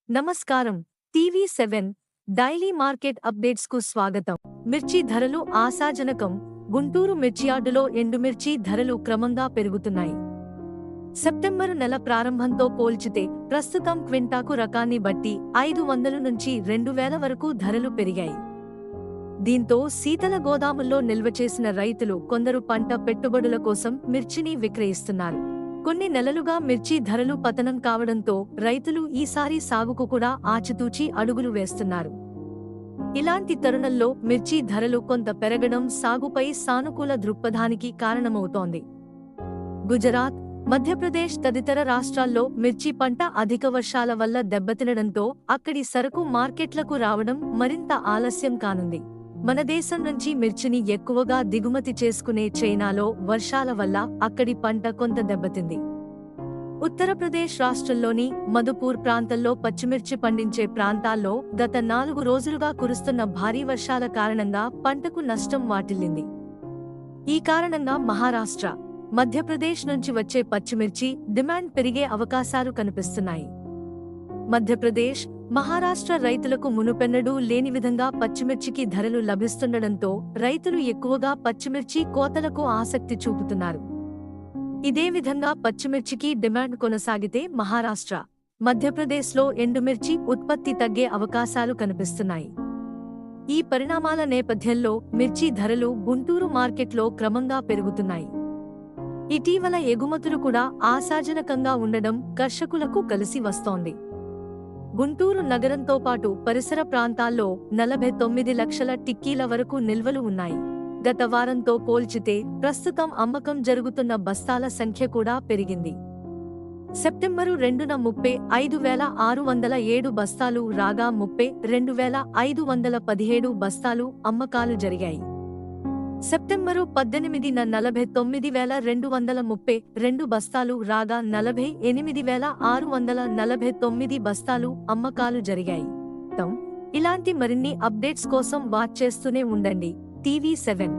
నమస్కారం. టీవీ7 daily market updates కు స్వాగతం. మిర్చి ధరలు ఆశాజనకం. గుంటూరు మిర్చియార్డులో ఎండుమిర్చి ధరలు క్రమంగా పెరుగుతున్నాయి. సెప్టెంబరు నెల ప్రారంభంతో పోల్చితే ప్రస్తుతం క్వింటాకు రకాన్ని బట్టి 500 నుంచి 2000 వరకు ధరలు పెరిగాయి. దీంతో శీతల గోదాముల్లో నిల్వ చేసిన రైతులు కొందరు పంట పెట్టుబడుల కోసం మిర్చిని విక్రయిస్తున్నారు. కొన్ని నెలలుగా మిర్చి ధరలు పతనం కావడంతో రైతులు ఈసారి సాగుకు కూడా ఆచితూచి అడుగులు వేస్తున్నారు. ఇలాంటి తరుణంలో మిర్చి ధరలు కొంత పెరగడం సాగుపై సానుకూల దృక్పథానికి కారణమవుతోంది. గుజరాత్, మధ్యప్రదేశ్ తదితర రాష్ట్రాల్లో మిర్చి పంట అధిక వర్షాల వల్ల దెబ్బతినడంతో అక్కడి సరకు మార్కెట్లకు రావడం మరింత ఆలస్యం కానుంది. మన దేశం నుంచి మిర్చిని ఎక్కువగా దిగుమతి చేసుకునే చైనాలో వర్షాల వల్ల అక్కడి పంట కొంత దెబ్బతింది. ఉత్తరప్రదేశ్ రాష్ట్రంలోని మధుపూర్ ప్రాంతంలో పచ్చిమిర్చి పండించే ప్రాంతాల్లో గత 4 రోజులుగా కురుస్తున్న భారీ వర్షాల కారణంగా పంటకు నష్టం వాటిల్లింది. ఈ కారణంగా మహారాష్ట్ర, మధ్యప్రదేశ్ నుంచి వచ్చే పచ్చిమిర్చి డిమాండ్ పెరిగే అవకాశాలు కనిపిస్తున్నాయి. మధ్యప్రదేశ్, మహారాష్ట్ర రైతులకు మునుపెన్నడూ లేని విధంగా పచ్చిమిర్చికి ధరలు లభిస్తుండడంతో రైతులు ఎక్కువగా పచ్చిమిర్చి కోతలకు ఆసక్తి చూపుతున్నారు. ఇదే విధంగా పచ్చిమిర్చికి డిమాండ్ కొనసాగితే మహారాష్ట్ర, మధ్యప్రదేశ్లో ఎండుమిర్చి ఉత్పత్తి తగ్గే అవకాశాలు కనిపిస్తున్నాయి. ఈ పరిణామాల నేపథ్యంలో మిర్చి ధరలు గుంటూరు మార్కెట్లో క్రమంగా పెరుగుతున్నాయి. ఇటీవల ఎగుమతులు కూడా ఆశాజనకంగా ఉండడం కర్షకులకు కలిసి వస్తోంది. గుంటూరు నగరంతో పాటు పరిసర ప్రాంతాల్లో 49 లక్షల టిక్కీల వరకు నిల్వలు ఉన్నాయి. గత వారంతో పోల్చితే ప్రస్తుతం అమ్మకం జరుగుతున్న బస్తాల సంఖ్య కూడా పెరిగింది. సెప్టెంబరు 2న 35,607 బస్తాలు రాగా 32,517 బస్తాలు అమ్మకాలు జరిగాయి. సెప్టెంబరు 18న 49,232 బస్తాలు రాగా 48,649 బస్తాలు అమ్మకాలు జరిగాయి. ఇలాంటి మరిన్ని అప్డేట్స్ కోసం వాచ్ చేస్తూనే ఉండండి టీవీ7.